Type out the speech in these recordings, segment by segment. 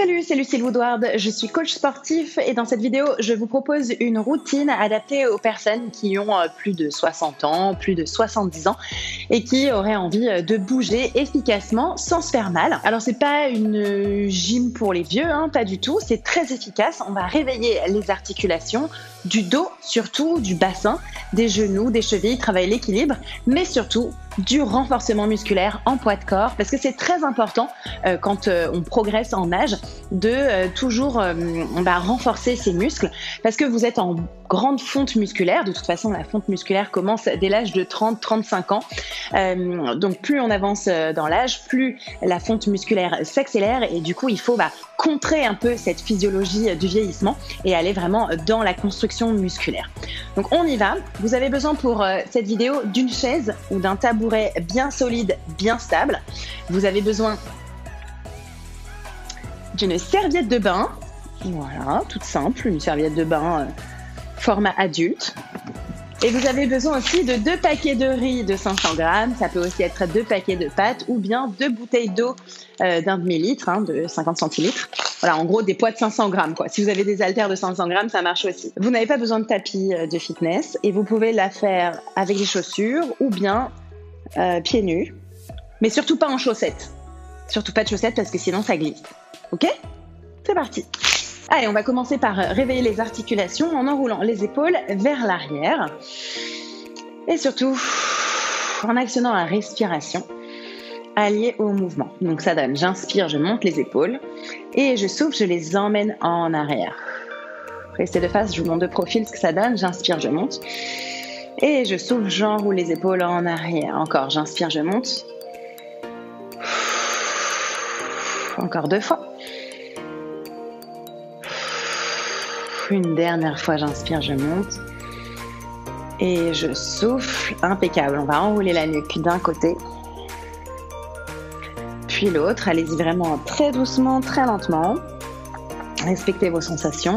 Salut, c'est Lucille Woodward, je suis coach sportif et dans cette vidéo, je vous propose une routine adaptée aux personnes qui ont plus de 60 ans, plus de 70 ans et qui auraient envie de bouger efficacement sans se faire mal. Alors c'est pas une gym pour les vieux, pas du tout, c'est très efficace. On va réveiller les articulations du dos, surtout du bassin, des genoux, des chevilles, travailler l'équilibre, mais surtout du renforcement musculaire en poids de corps parce que c'est très important quand on progresse en âge de toujours renforcer ses muscles parce que vous êtes en grande fonte musculaire. De toute façon, la fonte musculaire commence dès l'âge de 30-35 ans. Donc plus on avance dans l'âge, plus la fonte musculaire s'accélère et du coup, il faut contrer un peu cette physiologie du vieillissement et aller vraiment dans la construction musculaire. Donc on y va. Vous avez besoin pour cette vidéo d'une chaise ou d'un tabouret bien solide, bien stable. Vous avez besoin d'une serviette de bain. Voilà, toute simple, une serviette de bain format adulte. Et vous avez besoin aussi de 2 paquets de riz de 500 grammes. Ça peut aussi être 2 paquets de pâtes ou bien 2 bouteilles d'eau d'un demi-litre, de 50 centilitres. Voilà, en gros, des poids de 500 grammes, quoi. Si vous avez des haltères de 500 grammes, ça marche aussi. Vous n'avez pas besoin de tapis de fitness et vous pouvez la faire avec des chaussures ou bien pieds nus. Mais surtout pas en chaussettes. Surtout pas de chaussettes parce que sinon ça glisse. Ok ? C'est parti. Allez, on va commencer par réveiller les articulations en enroulant les épaules vers l'arrière. Et surtout, en actionnant la respiration alliée au mouvement. Donc ça donne, j'inspire, je monte les épaules. Et je souffle, je les emmène en arrière. Restez de face, je vous montre de profil ce que ça donne. J'inspire, je monte. Et je souffle, j'enroule les épaules en arrière. Encore, j'inspire, je monte. Encore 2 fois. Une dernière fois, j'inspire, je monte. Et je souffle. Impeccable. On va enrouler la nuque d'un côté. Puis l'autre. Allez-y vraiment très doucement, très lentement. Respectez vos sensations.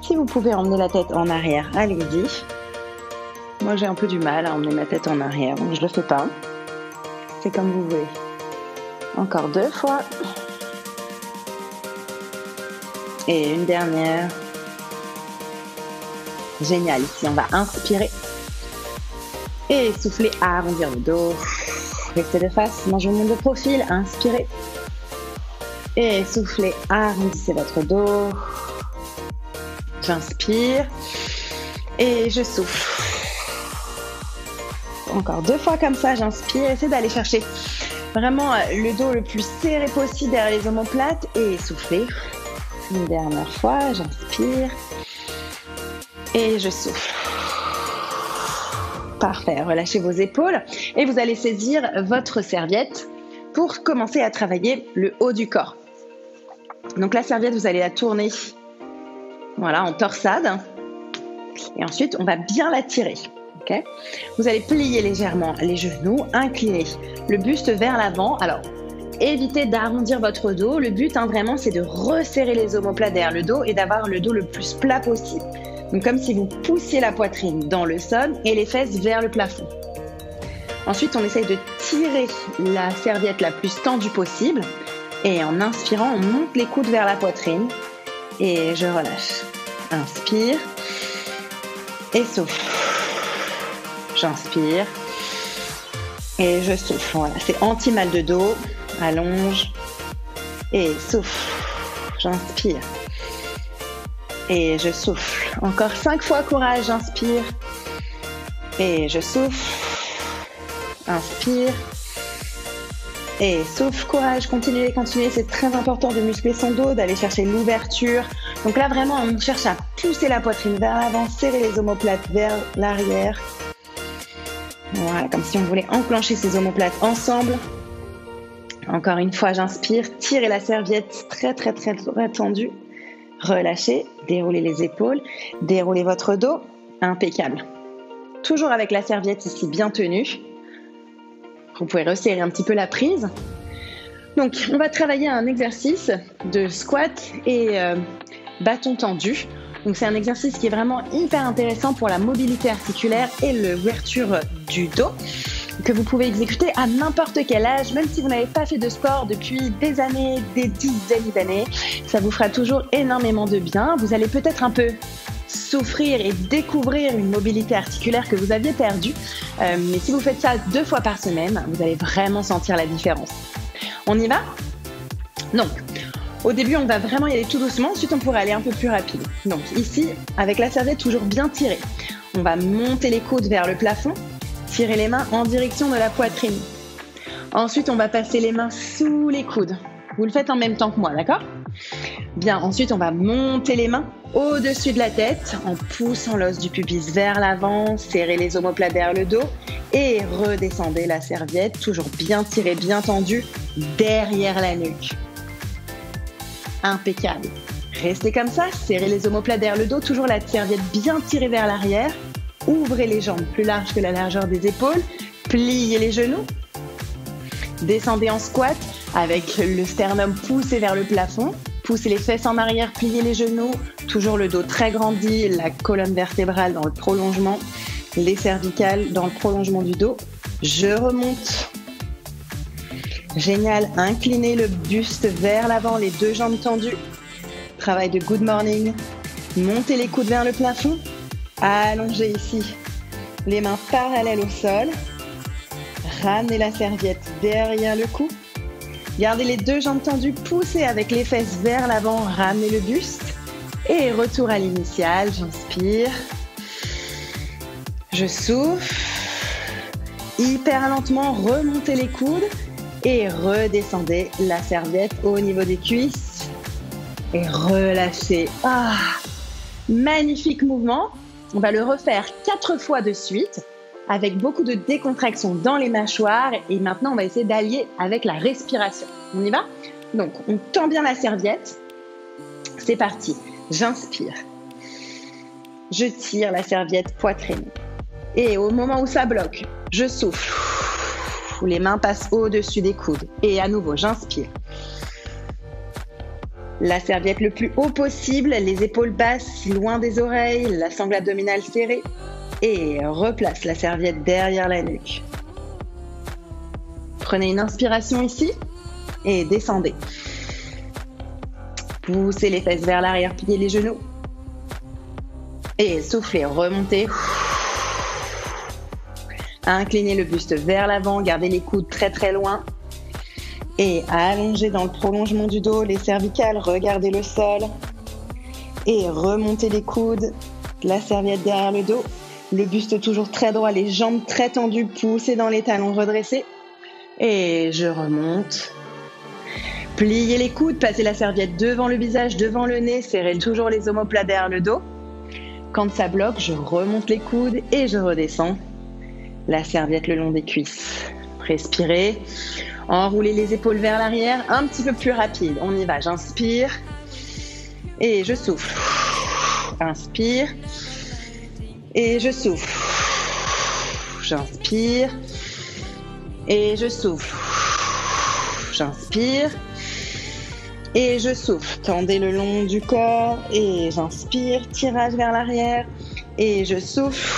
Si vous pouvez emmener la tête en arrière, allez-y. Moi, j'ai un peu du mal à emmener ma tête en arrière, donc je le fais pas. C'est comme vous voulez. Encore 2 fois. Et une dernière. Génial. Ici, on va inspirer. Et souffler, arrondir le dos. Restez de face, moi je vous montre de profil. Inspirez. Et soufflez, arrondissez votre dos. J'inspire. Et je souffle. Encore 2 fois comme ça, j'inspire. Essayez d'aller chercher vraiment le dos le plus serré possible derrière les omoplates. Et soufflez. Une dernière fois, j'inspire. Et je souffle. Parfait, relâchez vos épaules et vous allez saisir votre serviette pour commencer à travailler le haut du corps. Donc la serviette, vous allez la tourner en torsade et ensuite on va bien la tirer. Okay. Vous allez plier légèrement les genoux, incliner le buste vers l'avant. Alors, évitez d'arrondir votre dos. Le but vraiment, c'est de resserrer les omoplates derrière le dos et d'avoir le dos le plus plat possible. Donc comme si vous poussiez la poitrine dans le sol et les fesses vers le plafond. Ensuite, on essaye de tirer la serviette la plus tendue possible. Et en inspirant, on monte les coudes vers la poitrine. Et je relâche. Inspire. Et souffle. J'inspire. Et je souffle. Voilà, c'est anti-mal de dos. Allonge. Et souffle. J'inspire. Et je souffle. Encore 5 fois, courage, j'inspire. Et je souffle. Inspire. Et souffle, courage, continuez, continuez. C'est très important de muscler son dos, d'aller chercher l'ouverture. Donc là, vraiment, on cherche à pousser la poitrine vers l'avant, serrer les omoplates vers l'arrière. Voilà, comme si on voulait enclencher ces omoplates ensemble. Encore une fois, j'inspire. Tirez la serviette très, très, très, très tendue. Relâchez, déroulez les épaules, déroulez votre dos, impeccable. Toujours avec la serviette ici bien tenue. Vous pouvez resserrer un petit peu la prise. Donc, on va travailler un exercice de squat et bâton tendu. Donc, c'est un exercice qui est vraiment hyper intéressant pour la mobilité articulaire et l'ouverture du dos. que vous pouvez exécuter à n'importe quel âge, même si vous n'avez pas fait de sport depuis des années, des dizaines d'années. Ça vous fera toujours énormément de bien. Vous allez peut-être un peu souffrir et découvrir une mobilité articulaire que vous aviez perdue. Mais si vous faites ça 2 fois par semaine, vous allez vraiment sentir la différence. On y va ? Donc, au début, on va vraiment y aller tout doucement. Ensuite, on pourra aller un peu plus rapide. Donc ici, avec la serviette toujours bien tirée, on va monter les coudes vers le plafond, tirer les mains en direction de la poitrine. Ensuite, on va passer les mains sous les coudes. Vous le faites en même temps que moi, d'accord ? Bien, ensuite, on va monter les mains au-dessus de la tête en poussant l'os du pubis vers l'avant, serrer les omoplates derrière le dos et redescendez la serviette, toujours bien tirée, bien tendue, derrière la nuque. Impeccable. Restez comme ça, serrez les omoplates derrière le dos, toujours la serviette bien tirée vers l'arrière. Ouvrez les jambes plus larges que la largeur des épaules, pliez les genoux. Descendez en squat avec le sternum poussé vers le plafond. Poussez les fesses en arrière, pliez les genoux. Toujours le dos très grandi, la colonne vertébrale dans le prolongement, les cervicales dans le prolongement du dos. Je remonte. Génial, inclinez le buste vers l'avant, les 2 jambes tendues. Travail de good morning. Montez les coudes vers le plafond. Allongez ici les mains parallèles au sol. Ramenez la serviette derrière le cou. Gardez les 2 jambes tendues, poussez avec les fesses vers l'avant, ramenez le buste. Et retour à l'initiale, j'inspire. Je souffle. Hyper lentement, remontez les coudes et redescendez la serviette au niveau des cuisses. Et relâchez. Ah, magnifique mouvement. On va le refaire 4 fois de suite avec beaucoup de décontraction dans les mâchoires. Et maintenant, on va essayer d'allier avec la respiration. On y va ? Donc, on tend bien la serviette. C'est parti. J'inspire. Je tire la serviette poitrine. Et au moment où ça bloque, je souffle. Les mains passent au-dessus des coudes. Et à nouveau, j'inspire. La serviette le plus haut possible, les épaules basses, loin des oreilles, la sangle abdominale serrée. Et replace la serviette derrière la nuque. Prenez une inspiration ici et descendez. Poussez les fesses vers l'arrière, pliez les genoux. Et soufflez, remontez. Inclinez le buste vers l'avant, gardez les coudes très très loin. Et allongez dans le prolongement du dos, les cervicales, regardez le sol. Et remontez les coudes, la serviette derrière le dos. Le buste toujours très droit, les jambes très tendues, poussez dans les talons redressés. Et je remonte. Pliez les coudes, passez la serviette devant le visage, devant le nez, serrez toujours les omoplates derrière le dos. Quand ça bloque, je remonte les coudes et je redescends. La serviette le long des cuisses. Respirez. Enroulez les épaules vers l'arrière, un petit peu plus rapide. On y va, j'inspire. Et je souffle. Inspire. Et je souffle. J'inspire. Et je souffle. J'inspire. Et je souffle. Tendez le long du corps. Et j'inspire. Tirage vers l'arrière. Et je souffle.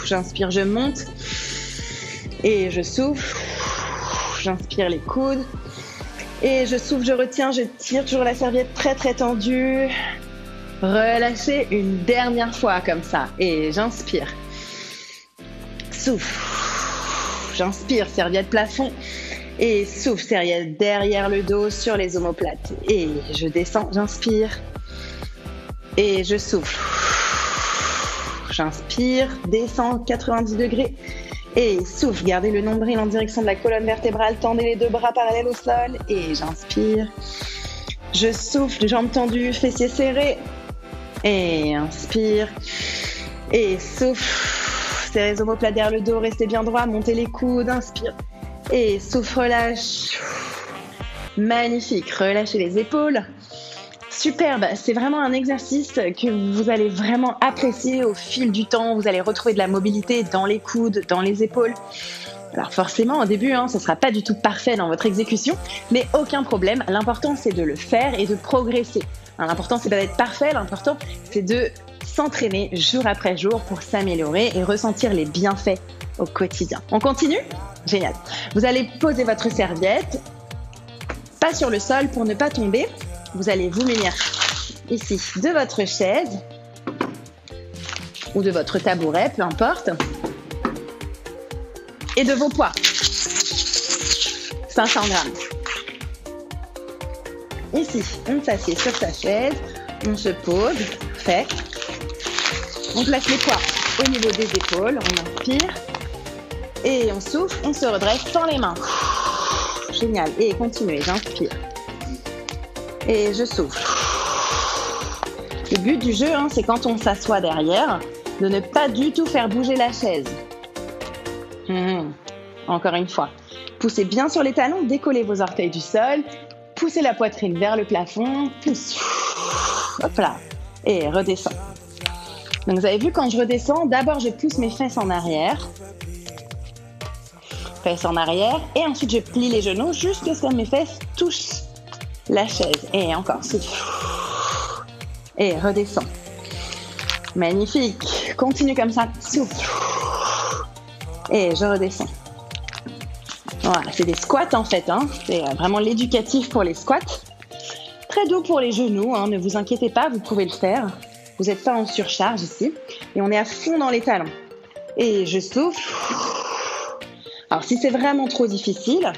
J'inspire, je monte. Et je souffle. J'inspire les coudes. Et je souffle, je retiens. Je tire toujours la serviette très très tendue. Relâchez une dernière fois comme ça. Et j'inspire. Souffle. J'inspire, serviette plafond. Et souffle, serviette derrière le dos sur les omoplates. Et je descends, j'inspire. Et je souffle. J'inspire, descends 90 degrés. Et souffle, gardez le nombril en direction de la colonne vertébrale. Tendez les 2 bras parallèles au sol. Et j'inspire. Je souffle, jambes tendues, fessiers serrés. Et inspire. Et souffle. Serrez les omoplates derrière le dos, restez bien droit, montez les coudes, inspire. Et souffle, relâche. Magnifique, relâchez les épaules. Superbe, c'est vraiment un exercice que vous allez vraiment apprécier au fil du temps. Vous allez retrouver de la mobilité dans les coudes, dans les épaules. Alors forcément, au début, ça ne sera pas du tout parfait dans votre exécution, mais aucun problème. L'important, c'est de le faire et de progresser. L'important, c'est pas d'être parfait, l'important, c'est de s'entraîner jour après jour pour s'améliorer et ressentir les bienfaits au quotidien. On continue? Génial. Vous allez poser votre serviette, pas sur le sol pour ne pas tomber. Vous allez vous munir ici de votre chaise ou de votre tabouret, peu importe, et de vos poids. 500 grammes. Ici, on s'assied sur sa chaise, on se pose, fait. On place les poids au niveau des épaules, on inspire et on souffle, on se redresse sans les mains. Génial. Et continuez, j'inspire. Et je souffle. Le but du jeu, c'est quand on s'assoit derrière, de ne pas du tout faire bouger la chaise. Encore une fois. Poussez bien sur les talons, décollez vos orteils du sol, poussez la poitrine vers le plafond, pousse. Hop là. Et redescends. Donc vous avez vu, quand je redescends, d'abord je pousse mes fesses en arrière. Fesses en arrière. Et ensuite je plie les genoux jusqu'à ce que mes fesses touchent la chaise. Et encore, souffle. Et redescends. Magnifique. Continue comme ça. Souffle. Et je redescends. Voilà, c'est des squats en fait. C'est vraiment l'éducatif pour les squats. Très doux pour les genoux. Ne vous inquiétez pas, vous pouvez le faire. Vous n'êtes pas en surcharge ici. Et on est à fond dans les talons. Et je souffle. Alors si c'est vraiment trop difficile,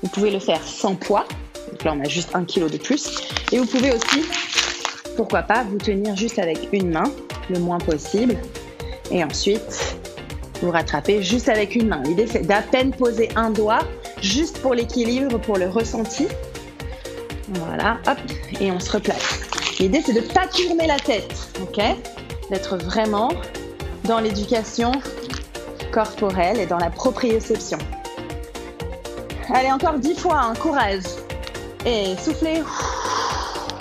vous pouvez le faire sans poids. Donc là, on a juste 1 kg de plus. Et vous pouvez aussi, pourquoi pas, vous tenir juste avec une main, le moins possible. Et ensuite, vous rattrapez juste avec une main. L'idée, c'est d'à peine poser un doigt, juste pour l'équilibre, pour le ressenti. Voilà, hop, et on se replace. L'idée, c'est de ne pas tourner la tête, ok? D'être vraiment dans l'éducation corporelle et dans la proprioception. Allez, encore 10 fois, courage. Et soufflez.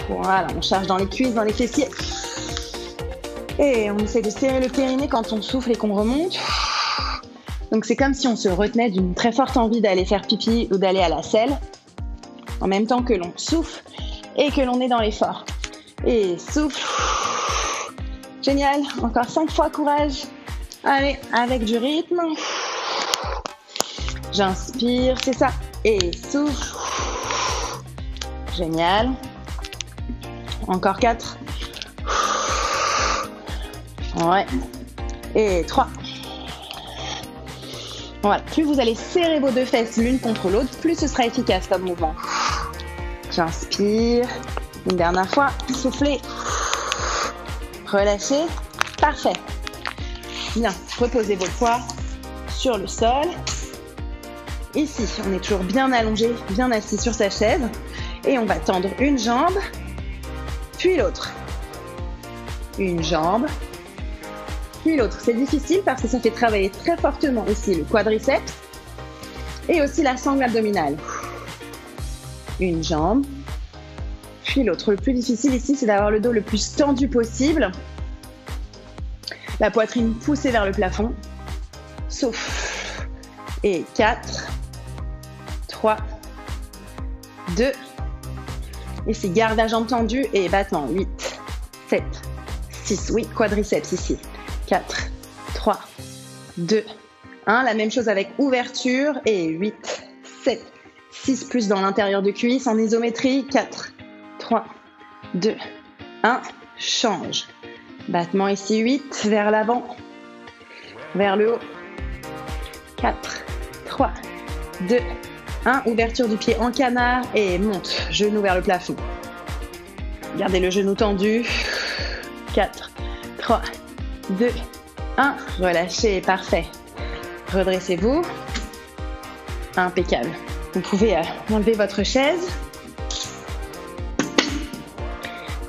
Voilà, on charge dans les cuisses, dans les fessiers. Et on essaie de serrer le périnée quand on souffle et qu'on remonte. Donc c'est comme si on se retenait d'une très forte envie d'aller faire pipi ou d'aller à la selle, en même temps que l'on souffle et que l'on est dans l'effort. Et souffle. Génial, encore 5 fois, courage. Allez, avec du rythme. J'inspire, c'est ça. Et souffle. Génial. Encore 4. Ouais. Et 3. Voilà. Plus vous allez serrer vos deux fesses l'une contre l'autre, plus ce sera efficace comme mouvement. J'inspire. Une dernière fois. Soufflez. Relâchez. Parfait. Bien. Reposez vos poids sur le sol. Ici, on est toujours bien allongé, bien assis sur sa chaise. Et on va tendre une jambe, puis l'autre. Une jambe, puis l'autre. C'est difficile parce que ça fait travailler très fortement ici le quadriceps et aussi la sangle abdominale. Une jambe, puis l'autre. Le plus difficile ici, c'est d'avoir le dos le plus tendu possible. La poitrine poussée vers le plafond. Souffle. Et 4, 3, 2. Ici, garde la jambe tendue et battement. 8, 7, 6. Oui, quadriceps ici. 4, 3, 2, 1. La même chose avec ouverture. Et 8, 7, 6 plus dans l'intérieur de cuisse en isométrie. 4, 3, 2, 1. Change. Battement ici. 8 vers l'avant. Vers le haut. 4, 3, 2, 1. Ouverture du pied en canard et monte. Genou vers le plafond. Gardez le genou tendu. 4, 3, 2, 1. Relâchez. Parfait. Redressez-vous. Impeccable. Vous pouvez enlever votre chaise.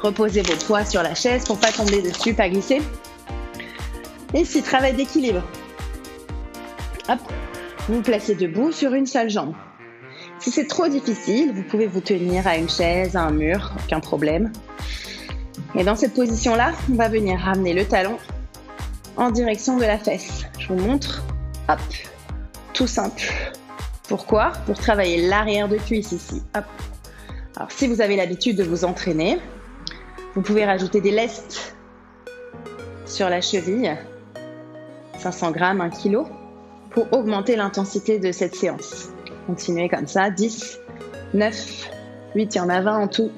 Reposez vos poids sur la chaise pour ne pas tomber dessus, pas glisser. Ici, travail d'équilibre. Hop. Vous vous placez debout sur une seule jambe. Si c'est trop difficile, vous pouvez vous tenir à une chaise, à un mur, aucun problème. Et dans cette position-là, on va venir ramener le talon en direction de la fesse. Je vous montre. Hop. Tout simple. Pourquoi? Pour travailler l'arrière de cuisse ici. Hop. Alors, si vous avez l'habitude de vous entraîner, vous pouvez rajouter des lestes sur la cheville, 500 grammes, 1 kg, pour augmenter l'intensité de cette séance. Continuez comme ça, 10, 9, 8, il y en a 20 en tout.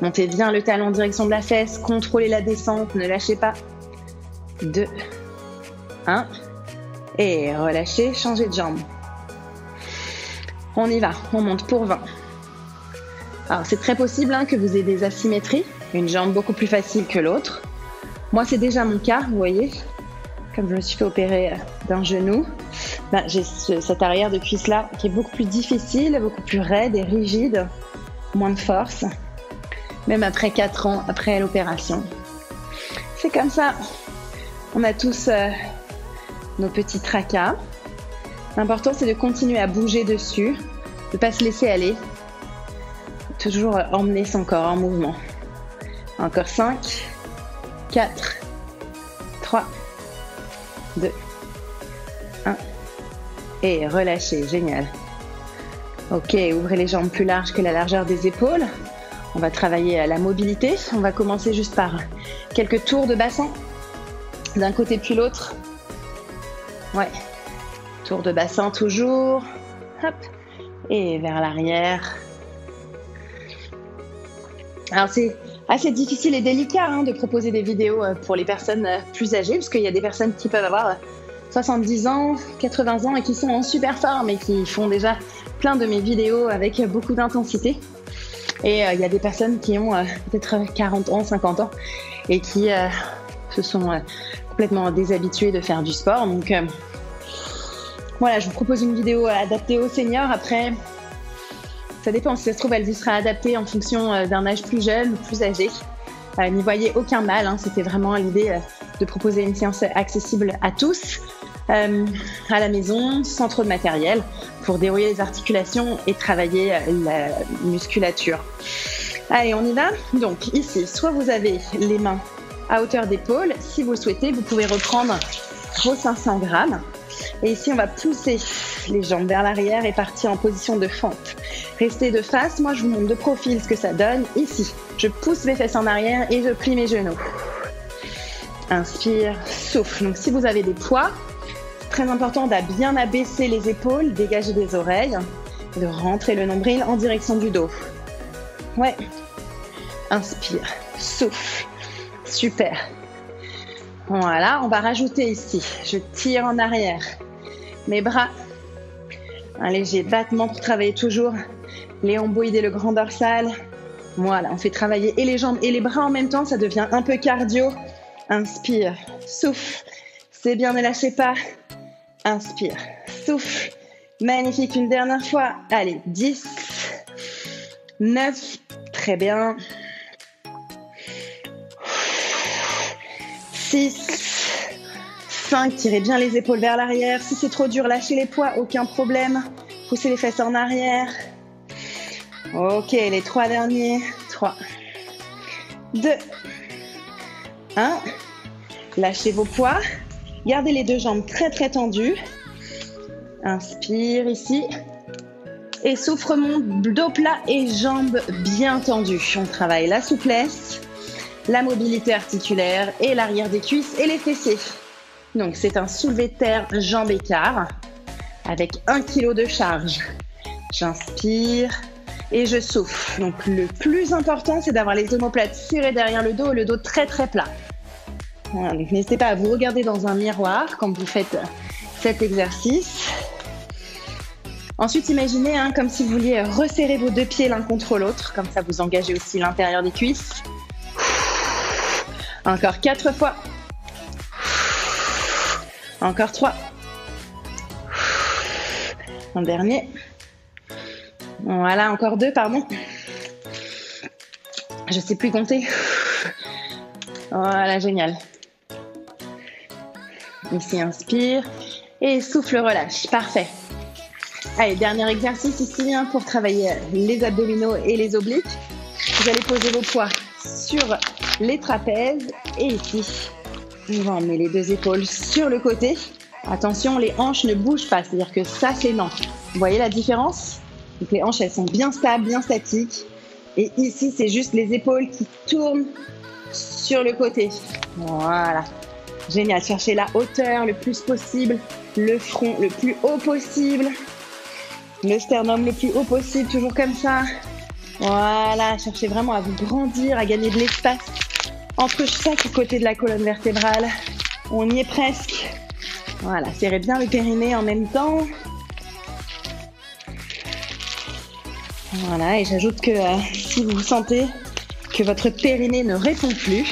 Montez bien le talon en direction de la fesse, contrôlez la descente, ne lâchez pas. 2, 1, et relâchez, changez de jambe. On y va, on monte pour 20. Alors c'est très possible que vous ayez des asymétries, une jambe beaucoup plus facile que l'autre. Moi c'est déjà mon cas, vous voyez, comme je me suis fait opérer d'un genou, j'ai cette arrière de cuisse là qui est beaucoup plus difficile, beaucoup plus raide et rigide, moins de force, même après 4 ans après l'opération. C'est comme ça, on a tous nos petits tracas. L'important c'est de continuer à bouger dessus, de ne pas se laisser aller, toujours emmener son corps en mouvement. Encore 5, 4, 3, 2, 1 et relâchez, génial. Ok, ouvrez les jambes plus larges que la largeur des épaules. On va travailler la mobilité. On va commencer juste par quelques tours de bassin d'un côté puis l'autre. Ouais, tour de bassin toujours. Hop, et vers l'arrière. Alors c'est assez difficile et délicat de proposer des vidéos pour les personnes plus âgées, parce qu'il y a des personnes qui peuvent avoir 70 ans, 80 ans et qui sont en super forme et qui font déjà plein de mes vidéos avec beaucoup d'intensité. Et il y a des personnes qui ont peut-être 40 ans, 50 ans et qui se sont complètement déshabituées de faire du sport. Donc voilà, je vous propose une vidéo adaptée aux seniors. Après, ça dépend, si ça se trouve, elle vous sera adaptée en fonction d'un âge plus jeune ou plus âgé. N'y voyez aucun mal, c'était vraiment l'idée de proposer une séance accessible à tous, à la maison, sans trop de matériel, pour dérouiller les articulations et travailler la musculature. Allez, on y va. Donc ici, soit vous avez les mains à hauteur d'épaule, si vous le souhaitez, vous pouvez reprendre vos 500 grammes. Et ici, on va pousser les jambes vers l'arrière et partir en position de fente. Restez de face. Moi, je vous montre de profil ce que ça donne. Ici, je pousse mes fesses en arrière et je plie mes genoux. Inspire, souffle. Donc, si vous avez des poids, c'est très important de bien abaisser les épaules, dégager des oreilles, de rentrer le nombril en direction du dos. Ouais. Inspire, souffle. Super. Voilà, on va rajouter ici. Je tire en arrière. Mes bras. Un léger battement pour travailler toujours les rhomboïdes et le grand dorsal. Voilà, on fait travailler et les jambes et les bras en même temps. Ça devient un peu cardio. Inspire, souffle. C'est bien, ne lâchez pas. Inspire, souffle. Magnifique, une dernière fois. Allez, 10, 9, très bien. 6, 5, tirez bien les épaules vers l'arrière. Si c'est trop dur, lâchez les poids, aucun problème. Poussez les fesses en arrière. Ok, les 3 derniers. 3, 2, 1. Lâchez vos poids. Gardez les deux jambes très très tendues. Inspire ici. Et souffle, mon dos plat et jambes bien tendues. On travaille la souplesse, la mobilité articulaire et l'arrière des cuisses et les fessiers. Donc c'est un soulevé de terre jambes écart avec 1 kg de charge. J'inspire et je souffle. Donc le plus important, c'est d'avoir les omoplates serrées derrière le dos très très plat. Voilà, donc n'hésitez pas à vous regarder dans un miroir quand vous faites cet exercice. Ensuite, imaginez comme si vous vouliez resserrer vos deux pieds l'un contre l'autre. Comme ça, vous engagez aussi l'intérieur des cuisses. Encore 4 fois. Encore 3. Un dernier. Voilà, encore 2, pardon. Je ne sais plus compter. Voilà, génial. Ici, inspire. Et souffle, relâche. Parfait. Allez, dernier exercice ici pour travailler les abdominaux et les obliques. Vous allez poser vos poids sur les trapèzes et ici, on va emmener les deux épaules sur le côté. Attention, les hanches ne bougent pas, c'est-à-dire que ça c'est lent. Vous voyez la différence? Donc les hanches, elles sont bien stables, bien statiques. Et ici, c'est juste les épaules qui tournent sur le côté. Voilà. Génial. Cherchez la hauteur le plus possible, le front le plus haut possible, le sternum le plus haut possible, toujours comme ça. Voilà. Cherchez vraiment à vous grandir, à gagner de l'espace entre chaque côté de la colonne vertébrale. On y est presque. Voilà. Serrez bien le périnée en même temps. Voilà, et j'ajoute que si vous sentez que votre périnée ne répond plus,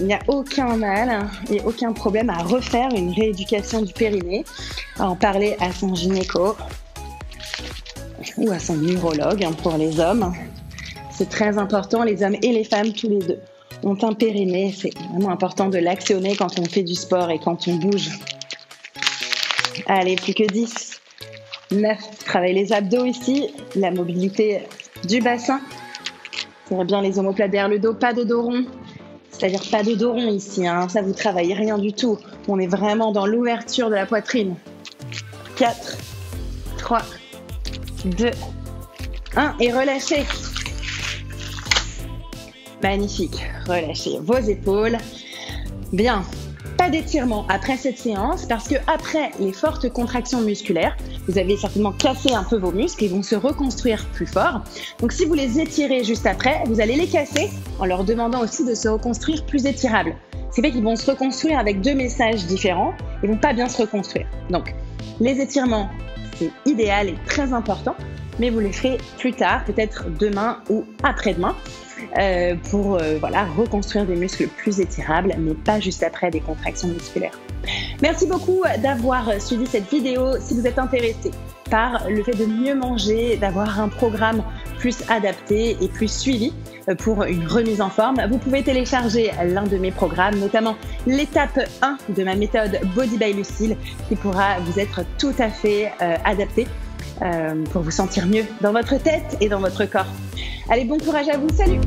il n'y a aucun mal et aucun problème à refaire une rééducation du périnée, à en parler à son gynéco ou à son urologue pour les hommes. C'est très important, les hommes et les femmes, tous les deux, ont un périnée. C'est vraiment important de l'actionner quand on fait du sport et quand on bouge. Allez, plus que 10. 9, travaillez les abdos ici, la mobilité du bassin. Serrez bien les omoplates derrière le dos, pas de dos rond. C'est-à-dire pas de dos rond ici, hein. Ça vous travaillez rien du tout. On est vraiment dans l'ouverture de la poitrine. 4, 3, 2, 1 et relâchez. Magnifique, relâchez vos épaules. Bien. Pas d'étirement après cette séance parce que après les fortes contractions musculaires, vous avez certainement cassé un peu vos muscles et vont se reconstruire plus fort. Donc si vous les étirez juste après, vous allez les casser en leur demandant aussi de se reconstruire plus étirables. Ce qui fait qu'ils vont se reconstruire avec deux messages différents et vont pas bien se reconstruire. Donc les étirements, c'est idéal et très important, mais vous les ferez plus tard, peut-être demain ou après-demain. Pour reconstruire des muscles plus étirables, mais pas juste après des contractions musculaires. Merci beaucoup d'avoir suivi cette vidéo. Si vous êtes intéressé par le fait de mieux manger, d'avoir un programme plus adapté et plus suivi pour une remise en forme, vous pouvez télécharger l'un de mes programmes, notamment l'étape 1 de ma méthode Body by Lucile, qui pourra vous être tout à fait adapté pour vous sentir mieux dans votre tête et dans votre corps. Allez, bon courage à vous, salut!